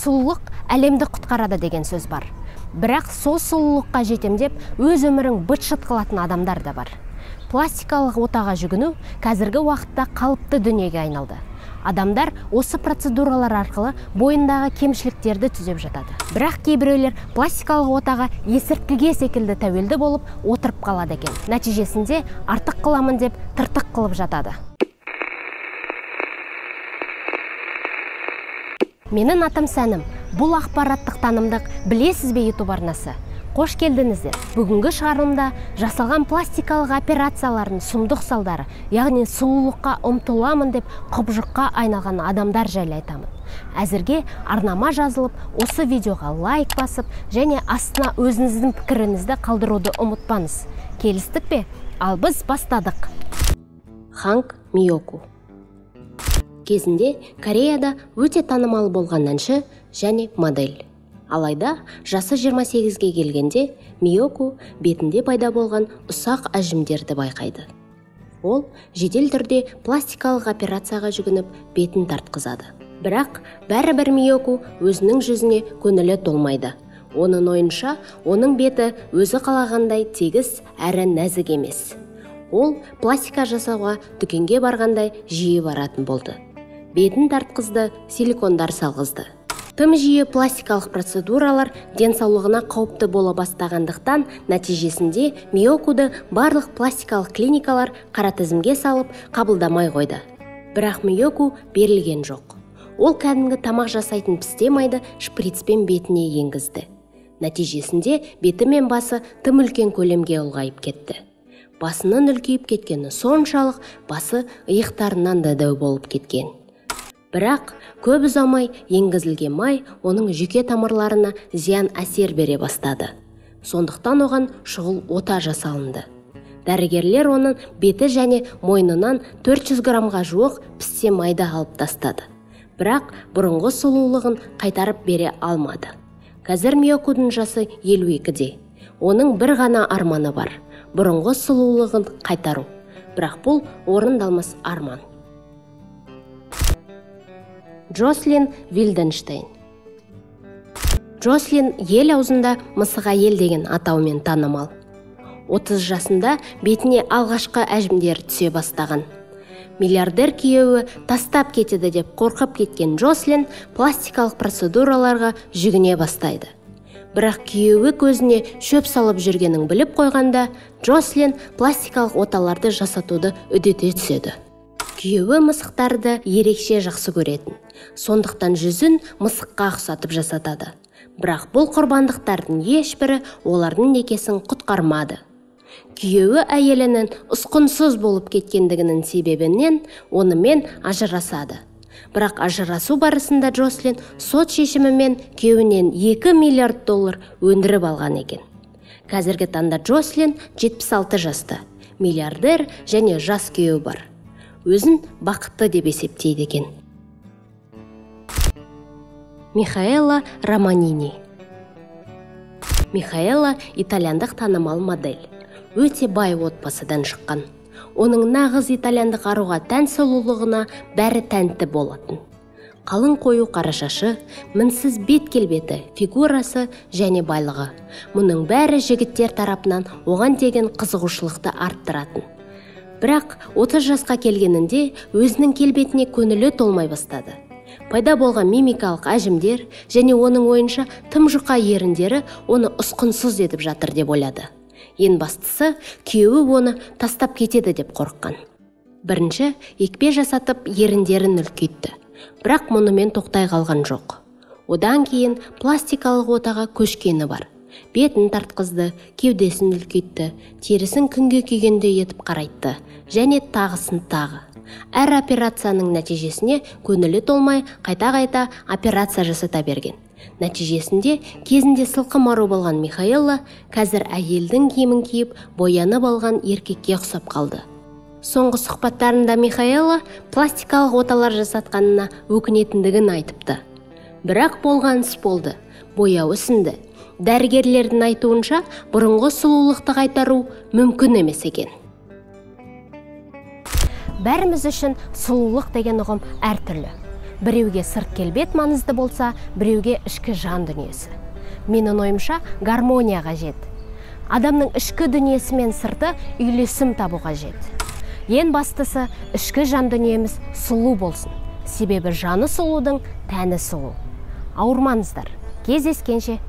Сұлулық әлемді құтқарады деген сөз бар. Бірақ сол сұлулыққа жетем деп өз өмірін быт-шыт қылатын адамдар да бар. Пластикалық отаға жүгіну қазіргі уақытта қалыпты дүниеге айналды. Адамдар осы процедуралар арқылы бойындағы кемшіліктерді түзеп жатады. Бірақ кейбіреулер пластикалық отаға есірткіге секілді тәуелді болып отырып қалады екен. Нәтижесінде артық қыламын деп тыртық қылып жатады. Менің атым Сәнім. Бұл ақпараттық танымдық білесіз бе YouTube арнасы? Қош келдіңіздер. Бүгінгі шығарылымда жасалған пластикалық операциялардың сұмдық салдары, яғни сұлулыққа ұмтыламын деп құбыжыққа айналған адамдар жайлы айтамын. Әзірге арнама жазылып, осы видеоға лайк басып, және астына өзіңіздің пікіріңізді қалдыруды ұмытпаңыз. Келістік пе? Ал біз бастадық. Ханг Миоку. Кезінде Кореяда өте танымал болған әнші және модель. Алайда жасы 28-ге келгенде Миоку бетінде пайда болған ұсақ әжімдерді байқайды. Ол жедел түрде пластикалық операцияға жүгініп бетін тартқызады. Бірақ бәрібір Миоку өзінің жүзіне көңілі толмайды. Оның ойынша, оның беті өзі қалағандай тегіс әрі нәзік емес. Ол пластика жасауға дүкенге барғандай жиі баратын болды. Бетін тартқызды, силикондар салғызды. Тым жиі пластикалық процедуралар денсаулығына қауіпті бола бастағандықтан, нәтижесінде Миокуды барлық пластикалық клиникалар қара тізімге салып қабылдамай қойды. Бірақ Миоку берілген жоқ. Ол кәдімгі тамақ жасайтын пісте майды шприцпен бетіне енгізді. Нәтижесінде беті мен басы тым үлкен көлемге ұлғайып кетті. Басының үлкейіп кеткені соншалық, басы иықтарынан да дәу болып кеткен. Бірақ көп ұзамай енгізілген май оның жүйке тамырларына зиян әсер бере бастады. Сондықтан оған шұғыл ота жасалынды. Дәрігерлер оның беті және мойнынан 400 граммға жуық пісте майды алып тастады. Бірақ бұрынғы сұлулығын қайтарып бере алмады. Қазір Миокудың жасы 52-де. Оның бір ғана арманы бар: бұрынғы сұлулығын қайтару. Бірақ бұл орындалмас арман. Джослин Вильденштейн. Джослин ел аузында мысық әйел деген атаумен танымал. 30 жасында бетіне алғашқы әжімдер түсе бастаған. Миллиардер күйеуі тастап кетеді деп қорқып кеткен Джослин пластикалық процедураларға жүгіне бастайды. Бірақ күйеуі көзіне шөп салып жүргенін біліп қойғанда, Джослин пластикалық оталарды жасатуды үдете түседі. Күйеуі мысықтарды ерекше жақсы көретін. Сондықтан жүзін мысыққа ұқсатып жасатады. Бірақ бұл құрбандықтардың ешбірі олардың некесін құтқармады. Күйеуі әйелінің ұсқынсыз болып кеткендігінің себебінен онымен ажырасады. Бірақ ажырасу барысында Джослин сот шешімімен күйеуінен $2 миллиард өндіріп алған екен. Қазіргі таңда Джослин 76 жаста, миллиардер және жас күйеуі бар. Өзін бақытты деп есептейді екен. Михаэла Романини. Михаэла итальяндық танымал модель. Өте бай отбасыдан шыққан. Оның нағыз итальяндық аруға тән сұлулығына бәрі тәнті болатын. Қалың қою қара шашы, мінсіз бет келбеті, фигурасы және байлығы. Мұның бәрі жігіттер тарапынан оған деген қызығушылықты арттыратын. Бірақ 30 жасқа келгенінде өзінің келбетіне көңілі толмай бастады. Пайда болған мимикалық әжімдер және оның ойынша тым жұқа еріндері оны ұсқынсыз етіп жатыр деп ойлады. Ең бастысы, күйеуі оны тастап кетеді деп қорыққан. Бірінші, екпе жасатып еріндерін үлкейтті. Бірақ мұнымен тоқтай қалған жоқ. Одан кейін пластикалық отаға көшкені бар. Бетін тартқызды, кеудесін үлкейтті, терісін күнге күйгенде етіп қарайтты, және тағысын тағы. Әр операцияның нәтижесіне көңілі толмай қайта-қайта операция жасата берген. Нәтижесінде кезінде сылқым ару болған Михаэла қазір әйелдің киімін киіп боянып алған еркекке ұқсап қалды. Соңғы сұхбаттарында Михаэла пластикалық оталар жасатқанына өкінетіндігін айтыпты. Бірақ болған іс болды, бояуы сіңді. Дәрігерлердің айтуынша, бұрынғы сұлулықты қайтару мүмкін емес екен. Бәріміз үшін сұлулық деген ұғым әртүрлі. Біреуге сырт келбет маңызды болса, біреуге ішкі жан дүниесі. Менің ойымша гармония қажет. Адамның ішкі дүниесі мен сырты үйлесім табу қажет. Ең бастысы, ішкі жан дүниеміз сұлу болсын. Себебі жаны сұлудың тәні сұлу. Ауырмаңыздар. Кездескенше.